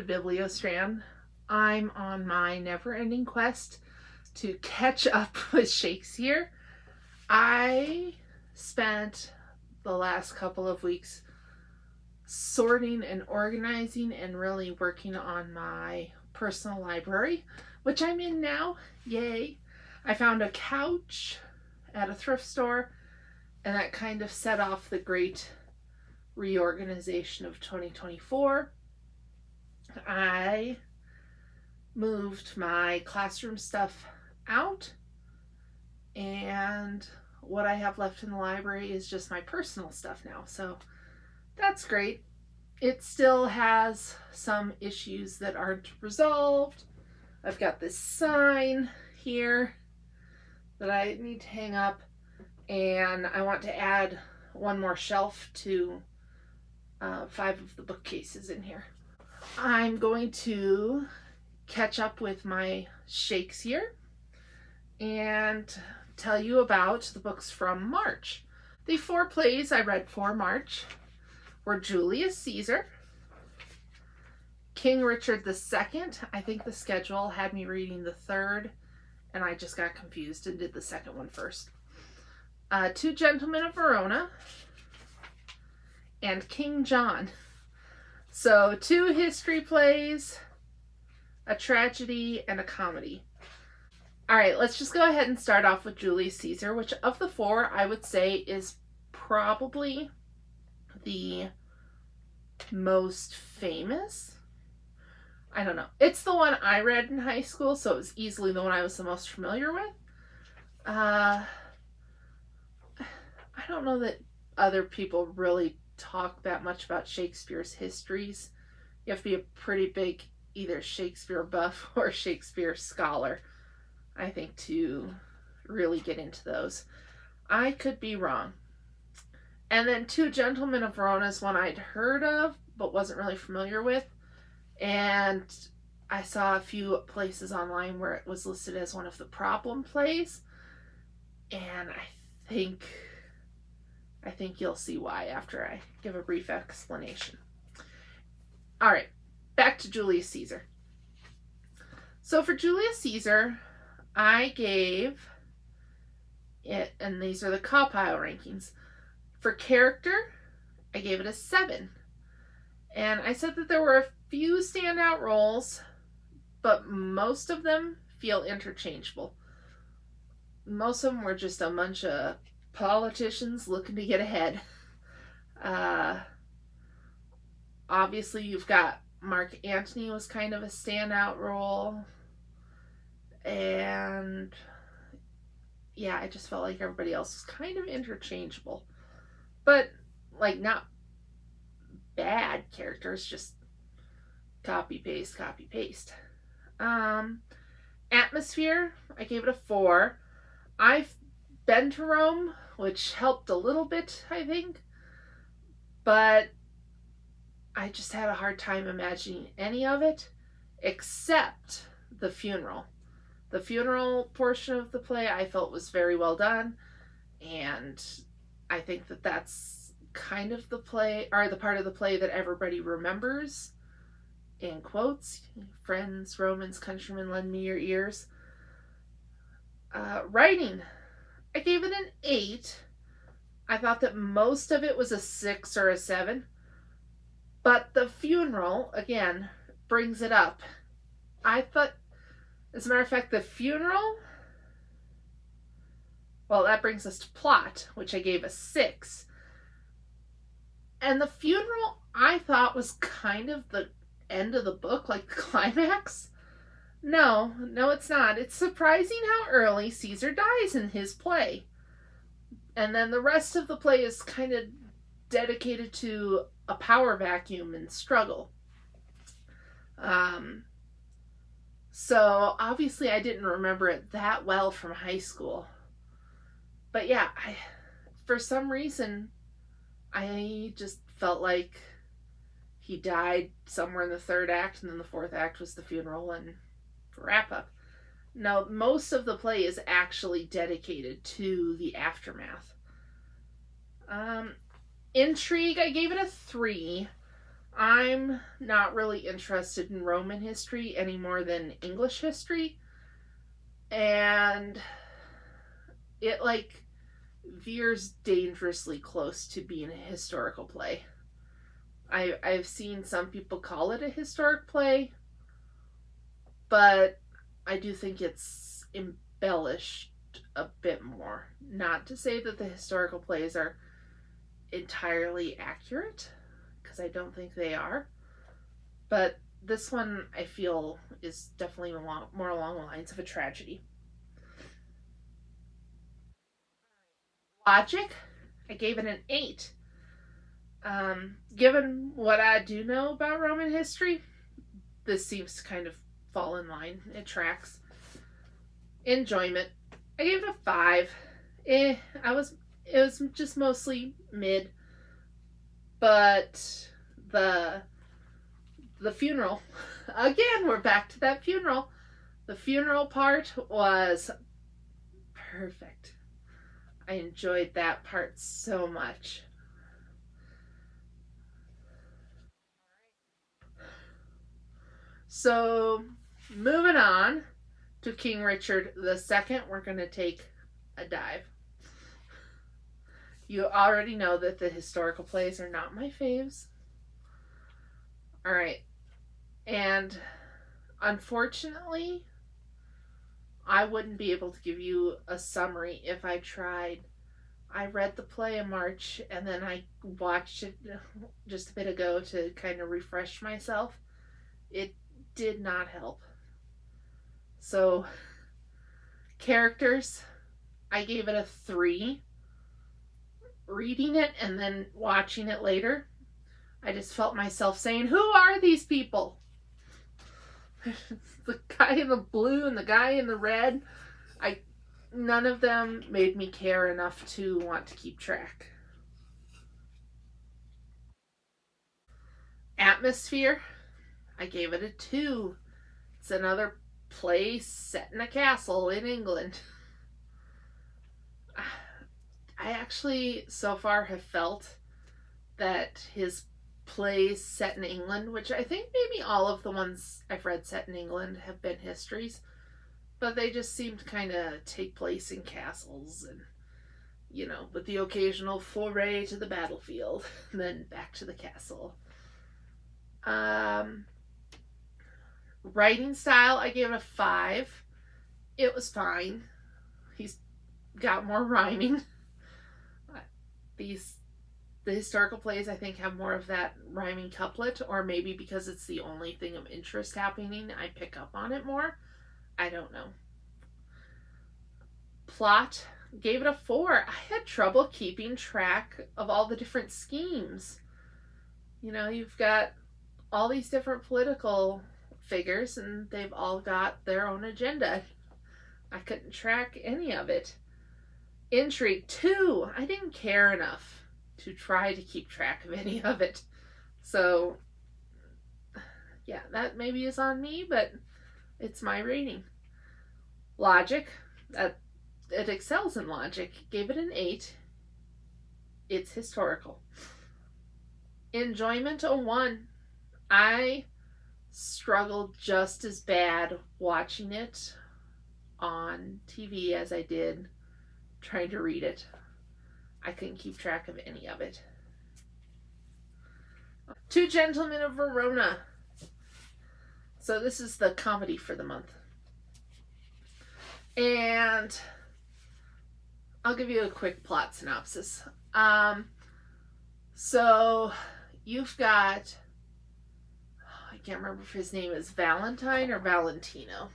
Bibliostrand. I'm on my never-ending quest to catch up with Shakespeare. I spent the last couple of weeks sorting and organizing and really working on my personal library, which I'm in now. Yay! I found a couch at a thrift store, and that kind of set off the great reorganization of 2024. I moved my classroom stuff out, and what I have left in the library is just my personal stuff now. So that's great. It still has some issues that aren't resolved. I've got this sign here that I need to hang up, and I want to add one more shelf to 5 of the bookcases in here. I'm going to catch up with my Shakesyear and tell you about the books from March. The 4 plays I read for March were Julius Caesar, King Richard II. I think the schedule had me reading the 3rd, and I just got confused and did the 2nd one first. 2 Gentlemen of Verona, and King John. So 2 history plays, a tragedy, and a comedy. All right, let's just go ahead and start off with Julius Caesar, which of the 4 I would say is probably the most famous. I don't know. It's the one I read in high school, so it was easily the one I was the most familiar with. I don't know that other people really talk that much about Shakespeare's histories. You have to be a pretty big either Shakespeare buff or Shakespeare scholar, I think, to really get into those. I could be wrong. And then 2 Gentlemen of Verona is one I'd heard of but wasn't really familiar with, and I saw a few places online where it was listed as one of the problem plays, and I think you'll see why after I give a brief explanation. All right, back to Julius Caesar. So for Julius Caesar, I gave it, and these are the Cowpile rankings. For character, I gave it a 7. And I said that there were a few standout roles, but most of them feel interchangeable. Most of them were just a bunch of politicians looking to get ahead. Obviously, you've got Mark Antony was kind of a standout role. And yeah, I just felt like everybody else was kind of interchangeable. But, like, not bad characters, just copy, paste, copy, paste. Atmosphere, I gave it a 4. I've been to Rome, which helped a little bit, I think. But I just had a hard time imagining any of it, except the funeral. The funeral portion of the play I felt was very well done, and I think that that's kind of the play, or the part of the play that everybody remembers, in quotes, friends, Romans, countrymen, lend me your ears. Writing, I gave it an 8. I thought that most of it was a 6 or a 7, but the funeral, again, brings it up. I thought, as a matter of fact, the funeral, well, that brings us to plot, which I gave a 6. And the funeral, I thought, was kind of the end of the book, like the climax. No, it's not. It's surprising how early Caesar dies in his play. And then the rest of the play is kind of dedicated to a power vacuum and struggle. So obviously I didn't remember it that well from high school. But yeah, for some reason, I just felt like he died somewhere in the 3rd act, and then the 4th act was the funeral and wrap up. Now, most of the play is actually dedicated to the aftermath. Intrigue, I gave it a 3. I'm not really interested in Roman history any more than English history. And it like veers dangerously close to being a historical play. I've seen some people call it a historic play, but I do think it's embellished a bit more. Not to say that the historical plays are entirely accurate, because I don't think they are, but this one I feel is definitely more along the lines of a tragedy. Logic, I gave it an 8. Given what I do know about Roman history, this seems to kind of fall in line. It tracks. Enjoyment, I gave it a 5. I was it was just mostly mid, but the the funeral, again, we're back to that funeral. The funeral part was perfect. I enjoyed that part so much. So, moving on to King Richard II, we're going to take a dive. You already know that the historical plays are not my faves. All right. And unfortunately, I wouldn't be able to give you a summary if I tried. I read the play in March and then I watched it just a bit ago to kind of refresh myself. It did not help. So, characters, I gave it a 3. Reading it and then watching it later, I just felt myself saying, "Who are these people?" The guy in the blue and the guy in the red. None of them made me care enough to want to keep track. Atmosphere, I gave it a 2. It's another place set in a castle in England. I actually so far have felt that his plays set in England, which I think maybe all of the ones I've read set in England have been histories, but they just seem to kind of take place in castles and, with the occasional foray to the battlefield, and then back to the castle. Um, Writing style, I gave it a 5. It was fine. He's got more rhyming. The historical plays, I think, have more of that rhyming couplet, or maybe because it's the only thing of interest happening, I pick up on it more. I don't know. Plot, gave it a 4. I had trouble keeping track of all the different schemes. You've got all these different political figures, and they've all got their own agenda. I couldn't track any of it. Intrigue, 2. I didn't care enough to try to keep track of any of it. So, yeah, that maybe is on me, but it's my rating. Logic, it excels in logic. Gave it an 8. It's historical. Enjoyment, a 1. I struggled just as bad watching it on TV as I did trying to read it. I couldn't keep track of any of it. Two Gentlemen of Verona. So this is the comedy for the month. And I'll give you a quick plot synopsis. So you've got, I can't remember if his name is Valentine or Valentino.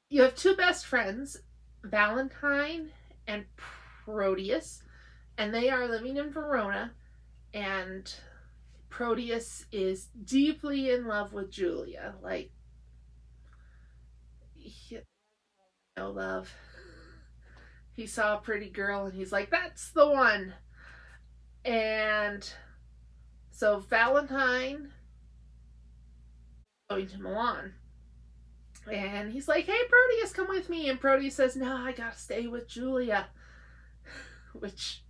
You have two best friends, Valentine and Proteus, and they are living in Verona, and Proteus is deeply in love with Julia. Like, no love. He saw a pretty girl and he's like, "That's the one." And so Valentine going to Milan. And he's like, "Hey, Proteus, come with me." And Proteus says, "No, I gotta stay with Julia." Which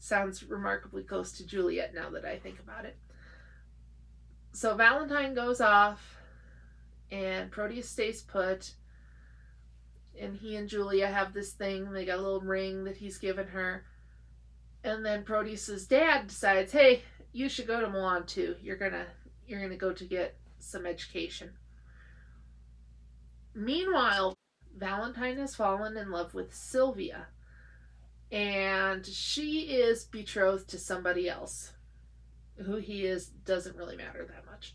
sounds remarkably close to Juliet now that I think about it. So Valentine goes off, and Proteus stays put, and he and Julia have this thing. They got a little ring that he's given her. And then Proteus's dad decides, hey, you should go to Milan too. You're gonna go to get some education. Meanwhile, Valentine has fallen in love with Sylvia, and she is betrothed to somebody else. Who he is doesn't really matter that much.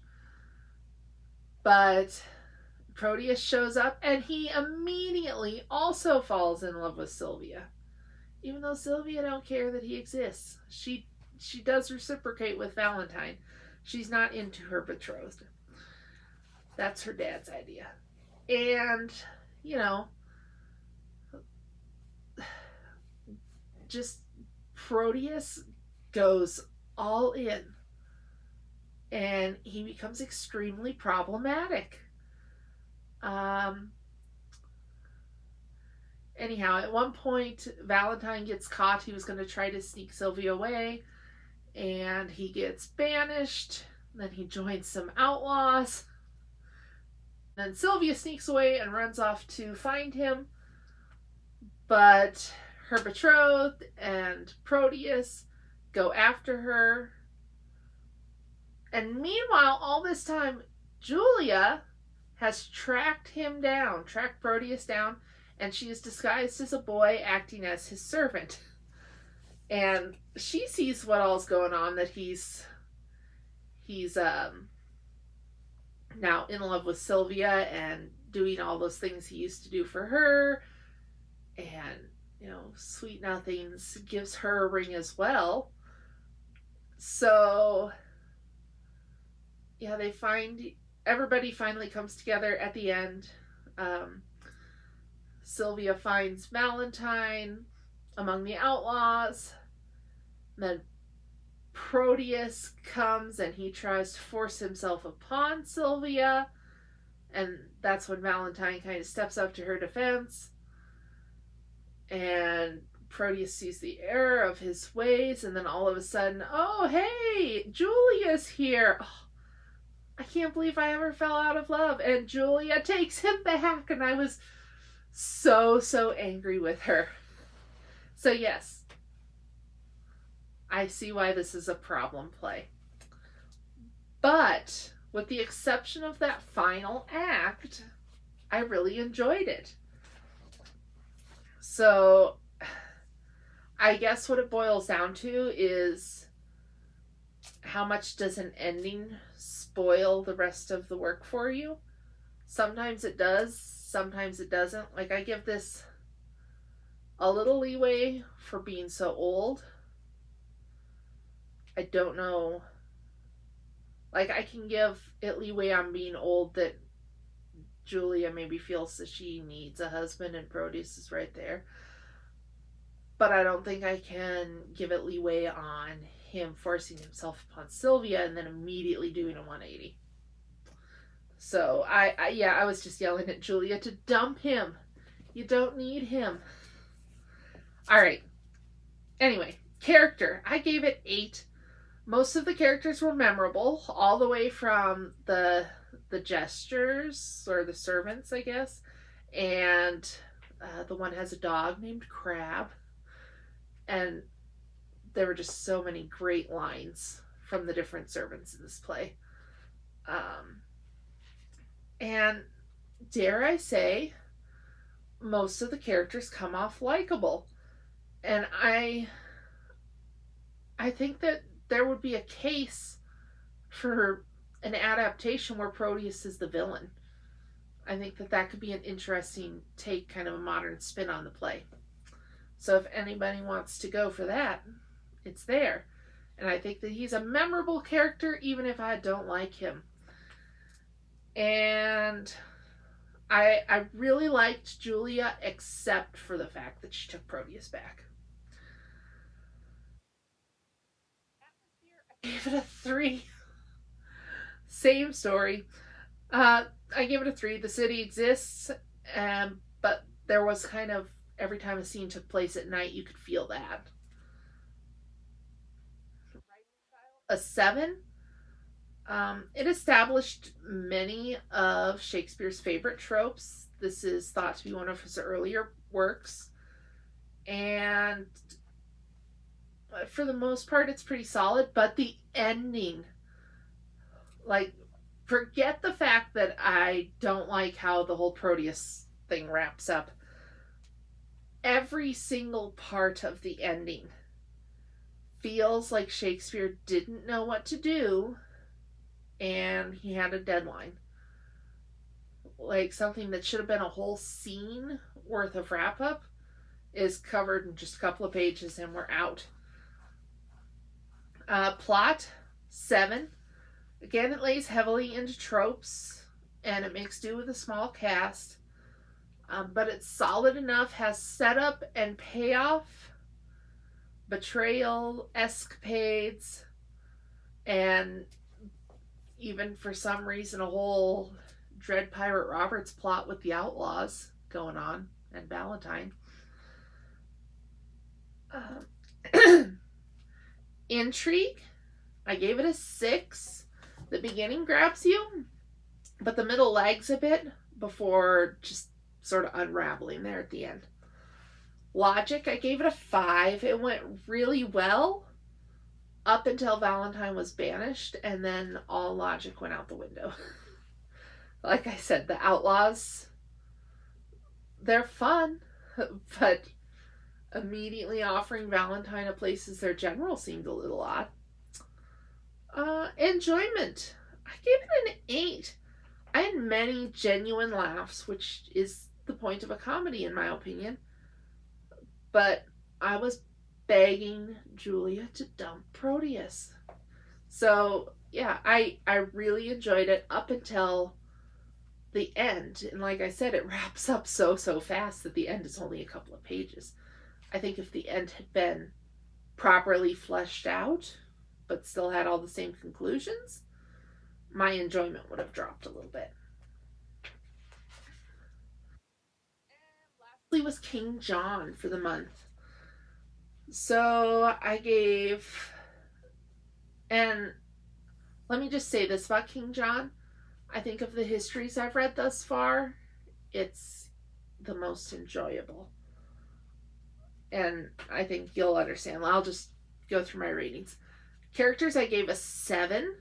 But Proteus shows up, and he immediately also falls in love with Sylvia. Even though Sylvia don't care that he exists. She does reciprocate with Valentine. She's not into her betrothed. That's her dad's idea. And, you know, just Proteus goes all in. And he becomes extremely problematic. Anyhow, at one point, Valentine gets caught. He was going to try to sneak Sylvia away, and he gets banished. Then he joins some outlaws. Then Sylvia sneaks away and runs off to find him. But her betrothed and Proteus go after her. And meanwhile, all this time, Julia has tracked Proteus down, and she is disguised as a boy acting as his servant. And she sees what all's going on, that he's now in love with Sylvia and doing all those things he used to do for her. And, you know, sweet nothings, gives her a ring as well. So, yeah, everybody finally comes together at the end. Sylvia finds Valentine among the outlaws. Then Proteus comes and he tries to force himself upon Sylvia. And that's when Valentine kind of steps up to her defense. And Proteus sees the error of his ways. And then all of a sudden, oh, hey, Julia's here. Oh, I can't believe I ever fell out of love. And Julia takes him back. And I was so angry with her. So yes, I see why this is a problem play. But with the exception of that final act, I really enjoyed it. So I guess what it boils down to is, how much does an ending spoil the rest of the work for you? Sometimes it does, sometimes it doesn't. Like, I give this a little leeway for being so old. I don't know. Like, I can give it leeway on being old, that Julia maybe feels that she needs a husband and Proteus is right there. But I don't think I can give it leeway on him forcing himself upon Sylvia and then immediately doing a 180. So, I was just yelling at Julia to dump him. You don't need him. Alright. Anyway, character. I gave it 8. Most of the characters were memorable, all the way from the gestures, or the servants, I guess. And the one has a dog named Crab. And there were just so many great lines from the different servants in this play. And dare I say, most of the characters come off likable. And I think that there would be a case for an adaptation where Proteus is the villain. I think that could be an interesting take, kind of a modern spin on the play. So if anybody wants to go for that, it's there. And I think that he's a memorable character, even if I don't like him. And I really liked Julia, except for the fact that she took Proteus back. I gave it a 3. Same story. I gave it a 3. The city exists, but there was kind of, every time a scene took place at night, you could feel that. a 7. It established many of Shakespeare's favorite tropes. This is thought to be one of his earlier works. And for the most part, it's pretty solid. But the ending, like, forget the fact that I don't like how the whole Proteus thing wraps up. Every single part of the ending feels like Shakespeare didn't know what to do and he had a deadline. Like something that should have been a whole scene worth of wrap up is covered in just a couple of pages and we're out. Plot 7. Again, it lays heavily into tropes and it makes do with a small cast. But it's solid enough, has setup and payoff, betrayal, escapades, and even for some reason a whole Dread Pirate Roberts plot with the outlaws going on and Valentine. Intrigue, I gave it a 6. The beginning grabs you, but the middle lags a bit before just sort of unraveling there at the end. Logic, I gave it a 5. It went really well up until Valentine was banished, and then all logic went out the window. Like I said, the outlaws, they're fun, but immediately offering Valentine a place as their general seemed a little odd. Enjoyment, I gave it an 8. I had many genuine laughs, which is the point of a comedy in my opinion, but I was begging Julia to dump Proteus. So yeah, I really enjoyed it up until the end, and like I said, it wraps up so fast that the end is only a couple of pages. I think if the end had been properly fleshed out but still had all the same conclusions, my enjoyment would have dropped a little bit. And lastly was King John for the month. So I gave, and let me just say this about King John. I think of the histories I've read thus far, it's the most enjoyable. And I think you'll understand. I'll just go through my ratings. Characters, I gave a 7.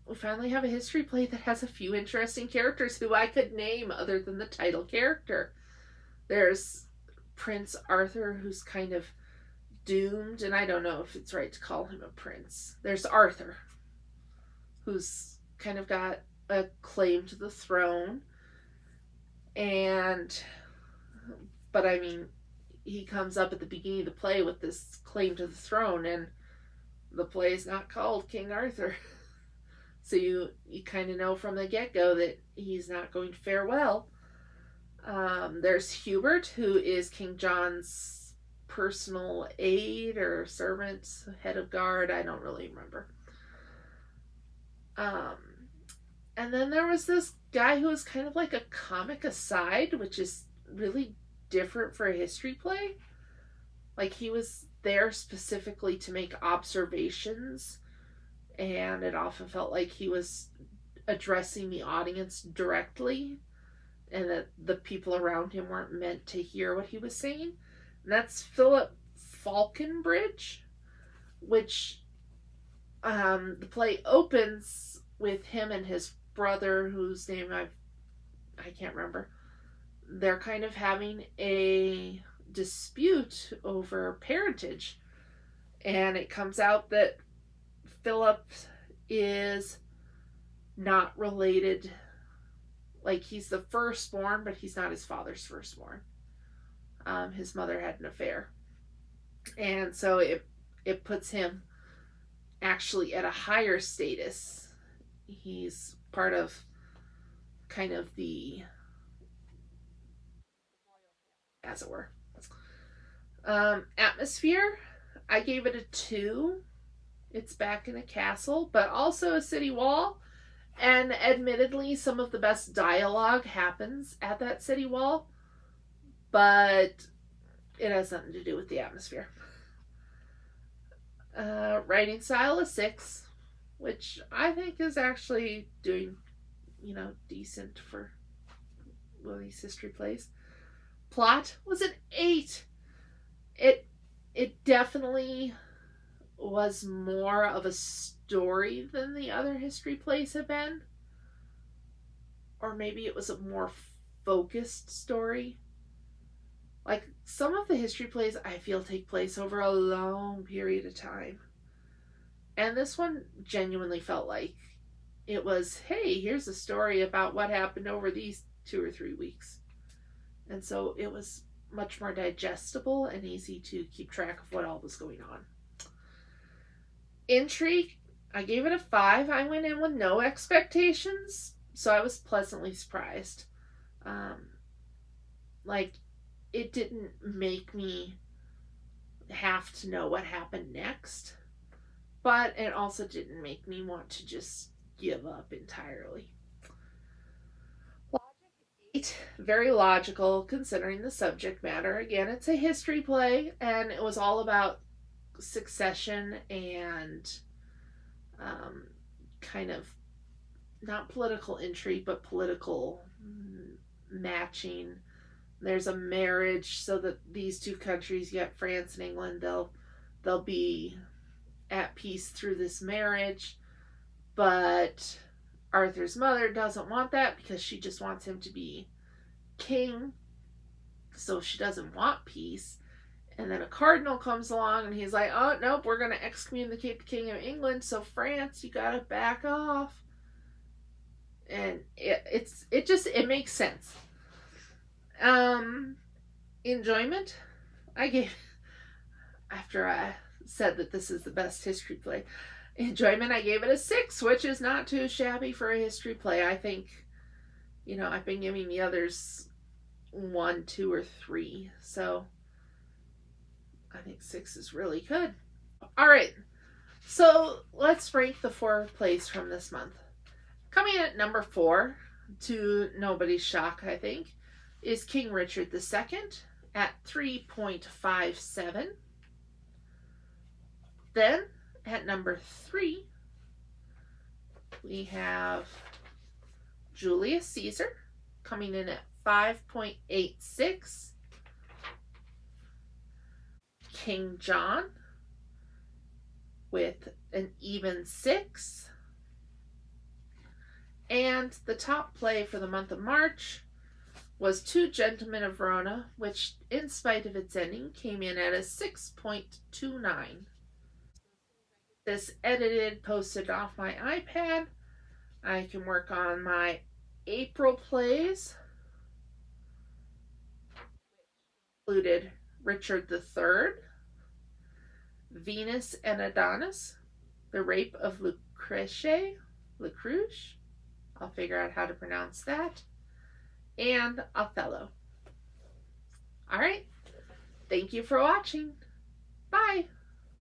We finally have a history play that has a few interesting characters who I could name other than the title character. There's Prince Arthur, who's kind of doomed, and I don't know if it's right to call him a prince. There's Arthur, who's kind of got a claim to the throne, but I mean, he comes up at the beginning of the play with this claim to the throne, and the play is not called King Arthur. So you kind of know from the get-go that he's not going to fare well. There's Hubert, who is King John's personal aide or servant, head of guard, I don't really remember. And then there was this guy who was kind of like a comic aside, which is really different for a history play. Like, he was there specifically to make observations, and it often felt like he was addressing the audience directly, and that the people around him weren't meant to hear what he was saying. And that's Philip Falconbridge, which the play opens with him and his brother, whose name I can't remember. They're kind of having a dispute over parentage, and it comes out that Philip is not related. Like, he's the firstborn, but he's not his father's firstborn. His mother had an affair, and so it puts him actually at a higher status. He's part of kind of the, as it were. Atmosphere, I gave it a 2. It's back in a castle, but also a city wall. And admittedly, some of the best dialogue happens at that city wall, but it has nothing to do with the atmosphere. Writing style a 6, which I think is actually doing, decent for one of these history plays. Plot was an 8. It it definitely was more of a story than the other history plays have been, or maybe it was a more focused story. Like some of the history plays I feel take place over a long period of time. And this one genuinely felt like it was, hey, here's a story about what happened over these 2 or 3 weeks. And so it was much more digestible and easy to keep track of what all was going on. Intrigue, I gave it a 5. I went in with no expectations, so I was pleasantly surprised. Um, like, it didn't make me have to know what happened next, but it also didn't make me want to just give up entirely. Logic 8, very logical considering the subject matter. Again, it's a history play, and it was all about succession and kind of not political intrigue, but political matching. There's a marriage, so that these two countries, you got France and England, they'll be at peace through this marriage, but Arthur's mother doesn't want that because she just wants him to be king, so she doesn't want peace. And then a cardinal comes along and he's like, oh, nope, we're going to excommunicate the King of England, so France, you got to back off. And it makes sense. Enjoyment, I gave, after I said that this is the best history play, enjoyment, I gave it a 6, which is not too shabby for a history play. I think, I've been giving the others 1, 2, or 3, so I think 6 is really good. All right, so let's rank the 4 plays from this month. Coming in at number 4, to nobody's shock, I think, is King Richard II at 3.57. Then, at number 3, we have Julius Caesar coming in at 5.86. King John with an even 6. And the top play for the month of March was Two Gentlemen of Verona, which, in spite of its ending, came in at a 6.29. This edited, posted off my iPad. I can work on my April plays. Included Richard III, Venus and Adonis, The Rape of Lucrece, I'll figure out how to pronounce that, and Othello. All right. Thank you for watching. Bye.